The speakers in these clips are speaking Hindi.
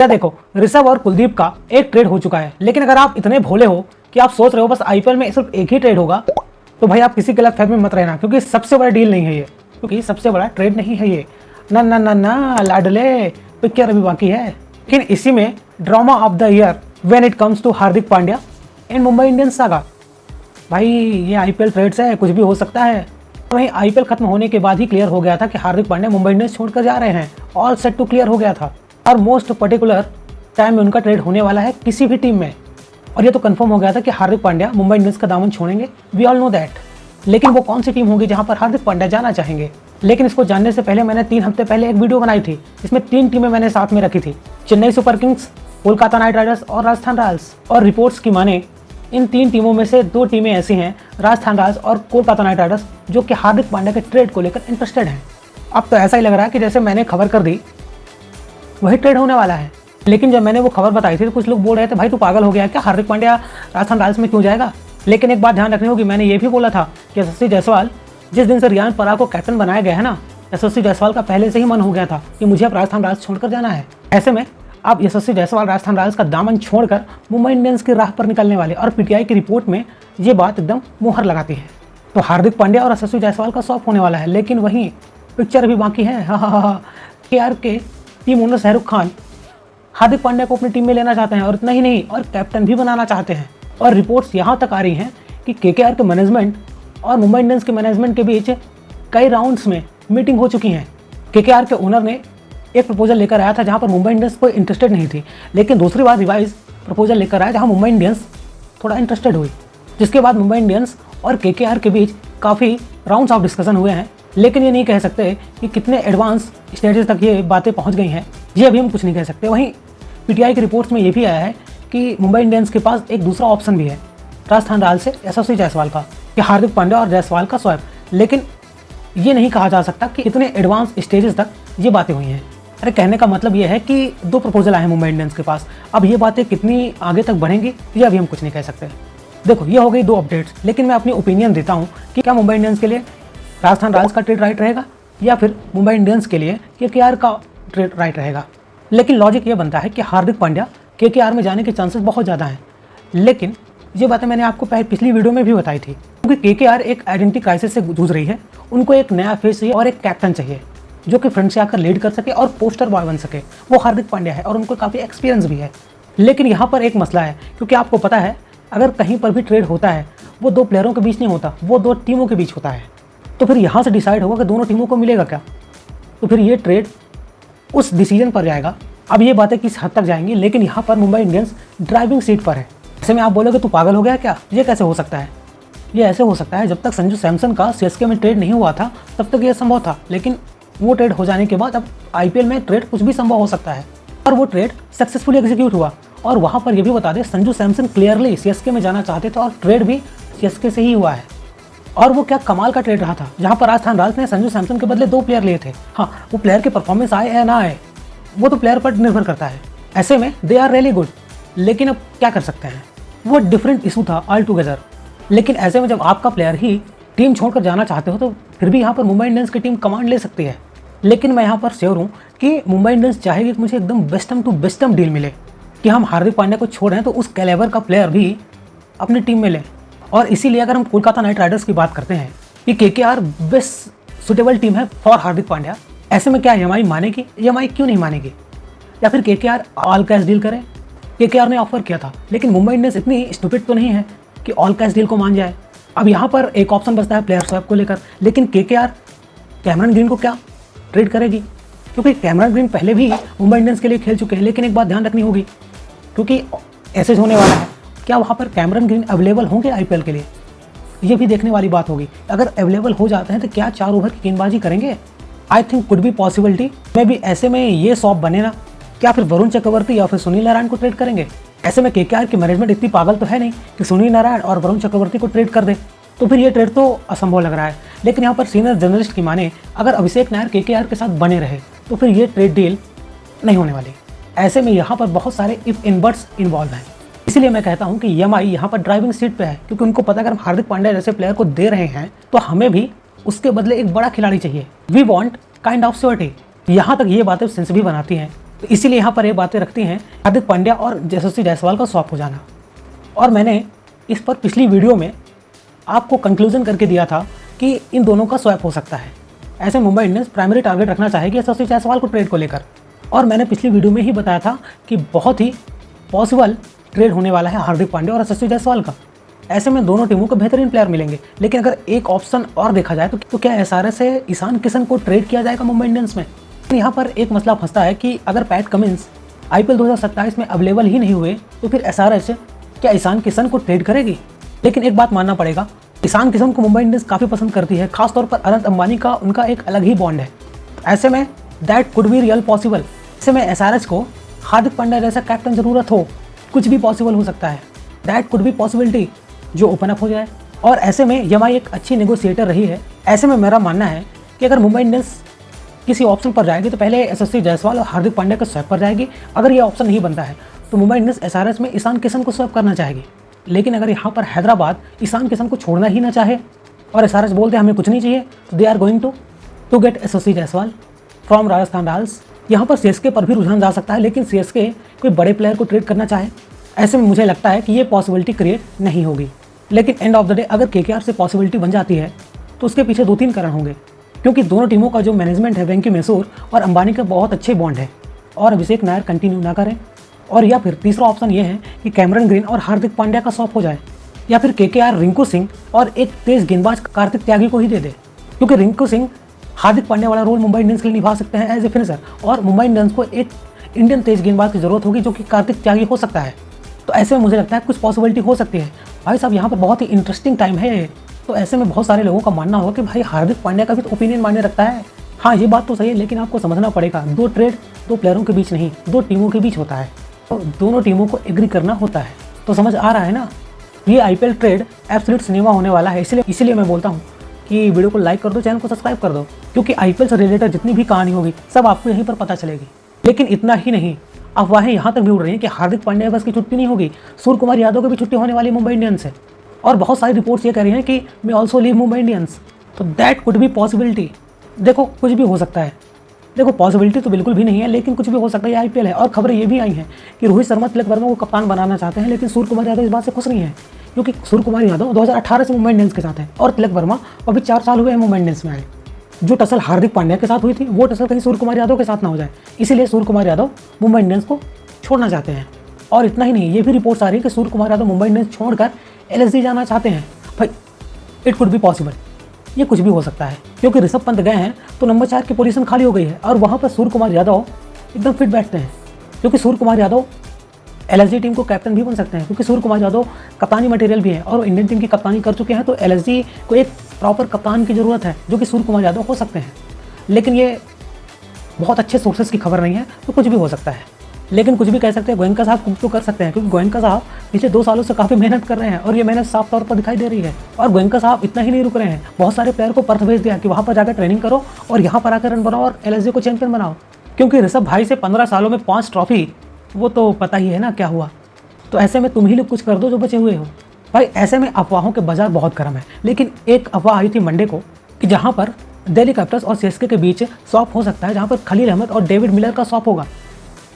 क्या देखो, ऋषभ और कुलदीप का एक ट्रेड हो चुका है, लेकिन अगर आप इतने भोले हो कि आप सोच रहे हो बस आईपीएल में सिर्फ एक ही ट्रेड होगा, तो भाई आप किसी गलत फहमी में मत रहना, क्योंकि सबसे बड़ा डील नहीं है ये, क्योंकि सबसे बड़ा ट्रेड नहीं है ये। ना ना ना ना लाडले, पिक्चर अभी बाकी है। लेकिन इसी में drama of the year when it comes to Hardik Pandya and Mumbai Indians saga. भाई ये आईपीएल ट्रेड्स है, कुछ भी हो सकता है। वहीं आईपीएल खत्म होने के बाद ही क्लियर हो गया था कि हार्दिक पांड्या मुंबई इंडियंस छोड़कर जा रहे हैं। ऑल सेट टू क्लियर हो गया था और मोस्ट पर्टिकुलर टाइम में उनका ट्रेड होने वाला है किसी भी टीम में, और ये तो कंफर्म हो गया था कि हार्दिक पांड्या मुंबई इंडियंस का दामन छोड़ेंगे। We all know that. लेकिन वो कौन सी टीम होगी जहां पर हार्दिक पांड्या जाना चाहेंगे? लेकिन इसको जानने से पहले मैंने 3 हफ्ते पहले एक वीडियो बनाई थी, जिसमें 3 टीमें मैंने साथ में रखी थी, Chennai Super Kings, Kolkata night Riders और राजस्थान रॉयल्स। और रिपोर्ट्स की माने इन 3 टीमों में से 2 टीमें ऐसी हैं, राजस्थान रॉयल्स और कोलकाता नाइट राइडर्स, जो कि हार्दिक पांड्या के ट्रेड को लेकर इंटरेस्टेड हैं। अब तो ऐसा ही लग रहा है कि जैसे मैंने खबर कर दी वही ट्रेड होने वाला है। लेकिन जब मैंने वो खबर बताई थी तो कुछ लोग बोल रहे थे भाई तू पागल हो गया क्या, हार्दिक पांड्या राजस्थान रॉयल्स में क्यों जाएगा? लेकिन एक बात ध्यान रखनी होगी, मैंने ये भी बोला था कि यशस्वी जायसवाल, जिस दिन से रियान पराग को कैप्टन बनाया गया है ना, यशस्वी जायसवाल का पहले से ही मन हो गया था कि मुझे अब राजस्थान रॉयल्स छोड़कर जाना है। ऐसे में अब यशस्वी जायसवाल राजस्थान रॉयल्स का दामन छोड़कर मुंबई इंडियंस की राह पर निकलने वाले, और पीटीआई की रिपोर्ट में ये बात एकदम मुहर लगाती है। तो हार्दिक पांड्या और यशस्वी जायसवाल का स्वैप होने वाला है। लेकिन वहीं पिक्चर अभी बाकी है। केआर के टीम ओनर शाहरुख खान हार्दिक पांड्या को अपनी टीम में लेना चाहते हैं, और इतना ही नहीं, और कैप्टन भी बनाना चाहते हैं। और रिपोर्ट्स यहाँ तक आ रही हैं कि केकेआर के मैनेजमेंट और मुंबई इंडियंस के मैनेजमेंट के बीच कई राउंड्स में मीटिंग हो चुकी हैं। केकेआर के ओनर ने एक प्रपोजल लेकर आया था जहाँ पर मुंबई इंडियंस कोई इंटरेस्टेड नहीं थी, लेकिन दूसरी बार रिवाइज प्रपोजल लेकर आया जहाँ मुंबई इंडियंस थोड़ा इंटरेस्टेड हुई, जिसके बाद मुंबई इंडियंस और केकेआर के बीच काफ़ी राउंड्स ऑफ डिस्कशन हुए हैं। लेकिन ये नहीं कह सकते कि कितने एडवांस स्टेजेस तक ये बातें पहुँच गई हैं, ये अभी हम कुछ नहीं कह सकते। वहीं पीटीआई की रिपोर्ट्स में ये भी आया है कि मुंबई इंडियंस के पास एक दूसरा ऑप्शन भी है राजस्थान रॉयल्स से यशस्वी जायसवाल का, कि हार्दिक पांड्या और जायसवाल का स्वैप। लेकिन ये नहीं कहा जा सकता कि इतने एडवांस स्टेजेस तक ये बातें हुई हैं। अरे कहने का मतलब ये है कि 2 प्रपोजल आए हैं मुंबई इंडियंस के पास। अब ये बातें कितनी आगे तक बढ़ेंगी ये अभी हम कुछ नहीं कह सकते। देखो, ये हो गई 2 अपडेट्स, लेकिन मैं अपनी ओपिनियन देता हूँ कि क्या मुंबई इंडियंस के लिए राजस्थान रॉयल्स का ट्रेड राइट रहेगा, या फिर मुंबई इंडियंस के लिए केकेआर का ट्रेड राइट रहेगा। लेकिन लॉजिक ये बनता है कि हार्दिक पांड्या केकेआर में जाने के चांसेस बहुत ज़्यादा हैं। लेकिन ये बातें मैंने आपको पिछली वीडियो में भी बताई थी, क्योंकि केकेआर एक आइडेंटिटी क्राइसिस से जूझ रही है। उनको एक नया फेस चाहिए और एक कैप्टन चाहिए जो कि फ्रंट से आकर लीड कर सके और पोस्टर बॉय बन सके। वो हार्दिक पांड्या है और उनको काफ़ी एक्सपीरियंस भी है। लेकिन यहाँ पर एक मसला है, क्योंकि आपको पता है अगर कहीं पर भी ट्रेड होता है वो 2 प्लेयरों के बीच नहीं होता, वो 2 टीमों के बीच होता है। तो फिर यहाँ से डिसाइड होगा कि दोनों टीमों को मिलेगा क्या, तो फिर ये ट्रेड उस डिसीजन पर जाएगा। अब ये बातें किस हद तक जाएंगी, लेकिन यहाँ पर मुंबई इंडियंस ड्राइविंग सीट पर है। ऐसे में आप बोलोगे तू पागल हो गया क्या, ये कैसे हो सकता है? ये ऐसे हो सकता है, जब तक संजू सैमसन का सीएसके में ट्रेड नहीं हुआ था तब तक ये संभव था, लेकिन वो ट्रेड हो जाने के बाद अब आईपीएल में ट्रेड कुछ भी संभव हो सकता है। और वो ट्रेड सक्सेसफुली एग्जीक्यूट हुआ। और वहाँ पर ये भी बता दें, संजू सैमसन क्लियरली सीएसके में जाना चाहते थे और ट्रेड भी सीएसके से ही हुआ है। और वो क्या कमाल का ट्रेड रहा था, जहाँ पर राजस्थान रॉयल्स ने संजू सैमसन के बदले 2 प्लेयर लिए थे। हाँ, वो प्लेयर के परफॉर्मेंस आए या ना आए वो तो प्लेयर पर निर्भर करता है। ऐसे में दे आर रियली गुड, लेकिन अब क्या कर सकते हैं, वो डिफरेंट इशू था ऑल टुगेदर। लेकिन ऐसे में जब आपका प्लेयर ही टीम छोड़कर जाना चाहते हो तो फिर भी यहाँ पर मुंबई इंडियंस की टीम कमांड ले सकती है। लेकिन मैं यहाँ पर श्योर हूँ कि मुंबई इंडियंस चाहेगी कि मुझे एकदम बेस्टम टू बेस्टम डील मिले, कि हम हार्दिक पांड्या को छोड़ें तो उस कैलेबर का प्लेयर भी अपनी टीम में लें। और इसीलिए अगर हम कोलकाता नाइट राइडर्स की बात करते हैं कि केकेआर बेस्ट सुटेबल टीम है फॉर हार्दिक पांड्या, ऐसे में क्या एमआई मानेगी? एमआई क्यों नहीं मानेगी? या फिर केकेआर ऑल कैश डील करे? केकेआर ने ऑफर किया था, लेकिन मुंबई इंडियंस इतनी स्टूपिड तो नहीं है कि ऑल कैश डील को मान जाए। अब यहाँ पर एक ऑप्शन बचता है प्लेयर स्वैप को लेकर, लेकिन केकेआर कैमरन ग्रीन को क्या ट्रेड करेगी? क्योंकि कैमरन ग्रीन पहले भी मुंबई इंडियंस के लिए खेल चुके हैं। लेकिन एक बात ध्यान रखनी होगी, क्योंकि ऐसे होने वाला है, क्या वहाँ पर कैमरन ग्रीन अवेलेबल होंगे आईपीएल के लिए, ये भी देखने वाली बात होगी। अगर अवेलेबल हो जाते हैं तो क्या 4 ओवर की गेंदबाजी करेंगे? I think could be possibility में भी। ऐसे में ये शॉप बने ना, क्या फिर वरुण चक्रवर्ती या फिर सुनील नारायण को ट्रेड करेंगे? ऐसे में केकेआर की मैनेजमेंट इतनी पागल तो है नहीं कि सुनील नारायण और वरुण चक्रवर्ती को ट्रेड कर दे, तो फिर ये ट्रेड तो असंभव लग रहा है। लेकिन यहाँ पर सीनियर जर्नलिस्ट की माने अगर अभिषेक नायर केकेआर के साथ बने रहे तो फिर ये ट्रेड डील नहीं होने वाली। ऐसे में यहाँ पर बहुत सारे इफ इन बट्स इन्वॉल्व हैं। इसलिए मैं कहता हूँ कि एमआई यहाँ पर ड्राइविंग सीट पे है, क्योंकि उनको पता अगर हम हार्दिक पांड्या जैसे प्लेयर को दे रहे हैं तो हमें भी उसके बदले एक बड़ा खिलाड़ी चाहिए। We want kind of surety. यहाँ तक ये बातें सेंस भी बनाती हैं तो इसीलिए यहाँ पर ये बातें रखती हैं हार्दिक पांड्या और यशस्वी जायसवाल का स्वैप हो जाना। और मैंने इस पर पिछली वीडियो में आपको कंक्लूजन करके दिया था कि इन दोनों का स्वैप हो सकता है। ऐसे मुंबई इंडियंस प्राइमरी टारगेट रखना चाहेगी यशस्वी जायसवाल को ट्रेड को लेकर। और मैंने पिछली वीडियो में ही बताया था कि बहुत ही पॉसिबल ट्रेड होने वाला है हार्दिक पांड्या और यशस्वी जायसवाल का। ऐसे में दोनों टीमों को बेहतरीन प्लेयर मिलेंगे। लेकिन अगर एक ऑप्शन और देखा जाए तो क्या एसआरएच से ईशान किशन को ट्रेड किया जाएगा मुंबई इंडियंस में? यहाँ पर एक मसला फंसता है कि अगर पैट कमिंस आईपीएल 2027 में अवेलेबल ही नहीं हुए तो फिर एसआरएच क्या ईशान किशन को ट्रेड करेगी? लेकिन एक बात मानना पड़ेगा, ईशान किशन को मुंबई इंडियंस काफ़ी पसंद करती है, खासतौर पर अनंत अंबानी का उनका एक अलग ही बॉन्ड है। ऐसे में that could be real possible. ऐसे में एसआरएच को हार्दिक पांड्या जैसा कैप्टन जरूरत हो, कुछ भी पॉसिबल हो सकता है। दैट कुड बी पॉसिबिलिटी जो ओपन अप हो जाए। और ऐसे में यमाई एक अच्छी नेगोशिएटर रही है। ऐसे में मेरा मानना है कि अगर मुंबई इंडियंस किसी ऑप्शन पर जाएगी तो पहले यशस्वी जायसवाल और हार्दिक पांड्या का स्वैप पर जाएगी। अगर ये ऑप्शन नहीं बनता है तो मुंबई इंडियंस एसआरएच में ईशान किशन को स्वैप करना चाहेगी। लेकिन अगर यहाँ पर हैदराबाद ईशान किशन को छोड़ना ही ना चाहे और एसआरएच बोलते हमें कुछ नहीं चाहिए, तो they are going to get Yashasvi Jaiswal from Rajasthan Royals. यहाँ पर सीएसके पर भी रुझान जा सकता है, लेकिन सीएसके कोई बड़े प्लेयर को ट्रेड करना चाहे, ऐसे में मुझे लगता है कि ये पॉसिबिलिटी क्रिएट नहीं होगी। लेकिन एंड ऑफ द डे अगर केकेआर से पॉसिबिलिटी बन जाती है तो उसके पीछे 2-3 कारण होंगे, क्योंकि दोनों टीमों का जो मैनेजमेंट है, वेंकी मैसूर और अंबानी का बहुत अच्छे बॉन्ड है और अभिषेक नायर कंटिन्यू ना करें। और या फिर तीसरा ऑप्शन ये है कि कैमरन ग्रीन और हार्दिक पांड्या का स्वैप हो जाए, या फिर केकेआर रिंकू सिंह और एक तेज गेंदबाज कार्तिक त्यागी को ही दे दे, क्योंकि रिंकू सिंह हार्दिक पांड्या वाला रोल मुंबई इंडियंस के लिए निभा सकते हैं एज ए फिनिशर, और मुंबई इंडियंस को एक इंडियन तेज गेंदबाज की जरूरत होगी जो कि कार्तिक त्यागी हो सकता है। तो ऐसे में मुझे लगता है कुछ पॉसिबिलिटी हो सकती है। भाई साहब यहाँ पर बहुत ही इंटरेस्टिंग टाइम है। तो ऐसे में बहुत सारे लोगों का मानना होगा कि भाई हार्दिक पांड्या का भी तो ओपिनियन मायने रखता है। हाँ, ये बात तो सही है, लेकिन आपको समझना पड़ेगा, दो ट्रेड दो प्लेयरों के बीच नहीं, दो टीमों के बीच होता है, तो दोनों टीमों को एग्री करना होता है। तो समझ आ रहा है ना, ये आईपीएल ट्रेड एब्सोल्यूट सिनेमा होने वाला है। इसलिए मैं बोलता हूँ कि वीडियो को लाइक कर दो, चैनल को सब्सक्राइब कर दो, क्योंकि आईपीएल से रिलेटेड जितनी भी कहानी होगी सब आपको यहीं पर पता चलेगी। लेकिन इतना ही नहीं, अफवाहें यहाँ तक भी उड़ रही हैं कि हार्दिक पांड्या बस की छुट्टी नहीं होगी, सूर्य कुमार यादव की भी छुट्टी होने वाली मुंबई इंडियंस से। और बहुत सारी रिपोर्ट्स ये कह रही हैं कि मैं ऑल्सो लीव मुंबई इंडियंस। तो दैट कुड बी पॉसिबिलिटी। देखो कुछ भी हो सकता है, देखो पॉसिबिलिटी तो बिल्कुल भी नहीं है, लेकिन कुछ भी हो सकता है, ये आईपीएल है। और खबरें ये भी आई हैं कि रोहित शर्मा तिलक वर्मा को कप्तान बनाना चाहते हैं, लेकिन सूर्य कुमार यादव इस बात से खुश नहीं है, क्योंकि सूर्य कुमार यादव 2018 से मुंबई इंडियंस के साथ है और तिलक वर्मा अभी 4 साल हुए हैं मुंबई इंडियंस में आए। जो टसल हार्दिक पांड्या के साथ हुई थी वो टसल कहीं सूर्य कुमार यादव के साथ ना हो जाए, इसीलिए सूर्य कुमार यादव मुंबई इंडियंस को छोड़ना चाहते हैं। और इतना ही नहीं, ये भी रिपोर्ट्स आ रही है कि सूर्य कुमार यादव मुंबई इंडियंस छोड़कर एलएसजी जाना चाहते हैं। भाई इट कुड बी पॉसिबल, ये कुछ भी हो सकता है, क्योंकि ऋषभ पंत गए हैं तो नंबर 4 की पोजीशन खाली हो गई है और वहाँ पर सूर्य कुमार यादव एकदम फिट बैठते हैं, क्योंकि सूर्य कुमार यादव एलएसजी टीम को कैप्टन भी बन सकते हैं, क्योंकि सूर्य कुमार यादव कप्तानी मटेरियल भी है और इंडियन टीम की कप्तानी कर चुके हैं। तो एलएसजी को एक प्रॉपर कप्तान की ज़रूरत है, जो कि सूर्य कुमार यादव हो सकते हैं। लेकिन ये बहुत अच्छे सोर्सेज की खबर नहीं है, तो कुछ भी हो सकता है। लेकिन कुछ भी कह सकते हैं, गोयनका साहब कुछ तो कर सकते हैं, क्योंकि गोयनका साहब पिछले 2 सालों से काफ़ी मेहनत कर रहे हैं और ये मेहनत साफ तौर पर दिखाई दे रही है। और गोयनका साहब इतना ही नहीं रुक रहे हैं, बहुत सारे प्लेयर को पर्थ भेज दिया कि वहाँ पर जाकर ट्रेनिंग करो और यहाँ पर आकर रन बनाओ और एलएसजी को चैंपियन बनाओ, क्योंकि ऋषभ भाई से 15 सालों में 5 ट्रॉफी, वो तो पता ही है ना क्या हुआ। तो ऐसे में तुम ही लोग कुछ कर दो जो बचे हुए हो। भाई ऐसे में अफवाहों के बाजार बहुत गर्म है। लेकिन एक अफवाह आई थी मंडे को कि जहाँ पर दिल्ली कैपिटल्स और सीएसके के बीच स्वैप हो सकता है, जहाँ पर खलील अहमद और डेविड मिलर का स्वैप होगा,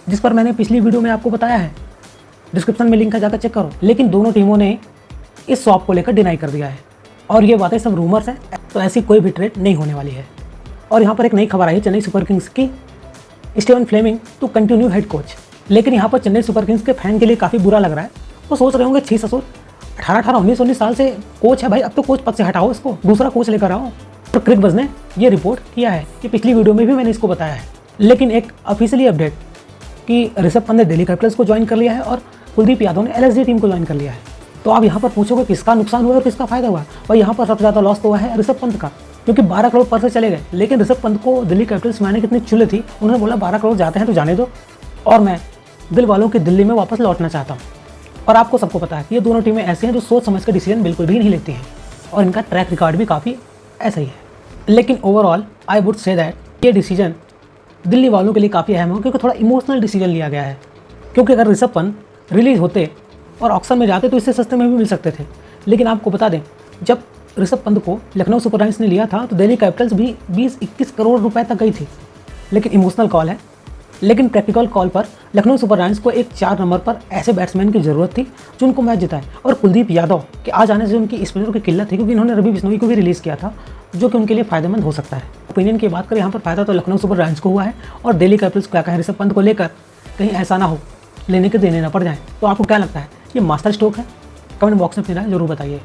जिस पर मैंने पिछली वीडियो में आपको बताया है, डिस्क्रिप्शन में लिंक है, जाकर चेक करो। लेकिन दोनों टीमों ने इस स्वैप को लेकर डिनाई कर दिया है और ये बातें सब रूमर्स हैं, तो ऐसी कोई भी ट्रेड नहीं होने वाली है। और यहाँ पर एक नई खबर आई है चेन्नई सुपर किंग्स की, Steven Fleming to continue head coach. लेकिन यहाँ पर चेन्नई सुपर किंग्स के फैन के लिए काफ़ी बुरा लग रहा है। वो सोच रहे होंगे 6 ससुर 18 19 साल से कोच है भाई, अब तो कोच पद से हटाओ, इसको दूसरा कोच लेकर आओ। और क्रिक बज़ ने ये रिपोर्ट किया है कि पिछली वीडियो में भी मैंने इसको बताया है। लेकिन एक ऑफिशियली अपडेट कि ऋषभ पंत ने दिल्ली कैपिटल्स को ज्वाइन कर लिया है और कुलदीप यादव ने एलएसजी टीम को ज्वाइन कर लिया है। तो आप यहाँ पर पूछोगे किसका नुकसान हुआ और किसका फायदा हुआ? भाई यहाँ पर सबसे ज़्यादा लॉस तो हुआ है ऋषभ पंत का, क्योंकि 12 करोड़ पर से चले गए। लेकिन ऋषभ पंत को दिल्ली कैपिटल्स में आने कितनी चुले थी, उन्होंने बोला 12 करोड़ जाते हैं तो जाने दो और मैं दिल वालों की दिल्ली में वापस लौटना चाहता हूँ। और आपको सबको पता है कि ये दोनों टीमें ऐसी हैं जो सोच समझ कर डिसीजन बिल्कुल भी नहीं लेती हैं और इनका ट्रैक रिकॉर्ड भी काफ़ी ऐसा ही है। लेकिन overall I would say that ये डिसीजन दिल्ली वालों के लिए काफ़ी अहम है, क्योंकि थोड़ा इमोशनल डिसीजन लिया गया है। क्योंकि अगर ऋषभ पंत रिलीज होते और ऑक्शन में जाते तो इससे सस्ते में भी मिल सकते थे। लेकिन आपको बता दें, जब ऋषभ पंत को लखनऊ सुपर जायंट्स ने लिया था तो दिल्ली कैपिटल्स भी 20-21 करोड़ रुपए तक गई थी। लेकिन इमोशनल कॉल है, लेकिन प्रैक्टिकल कॉल पर लखनऊ सुपर जायंट्स को एक 4 नंबर पर ऐसे बैट्समैन की जरूरत थी जो उनको मैच जिताए, और कुलदीप यादव के आ जाने से उनकी स्पिनरों की किल्लत थी, क्योंकि इन्होंने रवि बिश्नोई को भी रिलीज़ किया था, जो कि उनके लिए फायदेमंद हो सकता है। ओपिनियन की बात करें यहाँ पर फायदा तो लखनऊ सुपर जायंट्स को हुआ है, और दिल्ली कैपिटल्स क्या कहें ऋषभ पंत को लेकर कहीं ऐसा ना हो लेने के देने ना पड़ जाए। तो आपको क्या लगता है, ये मास्टर स्ट्रोक है? कमेंट बॉक्स में अपनी राय जरूर बताइए।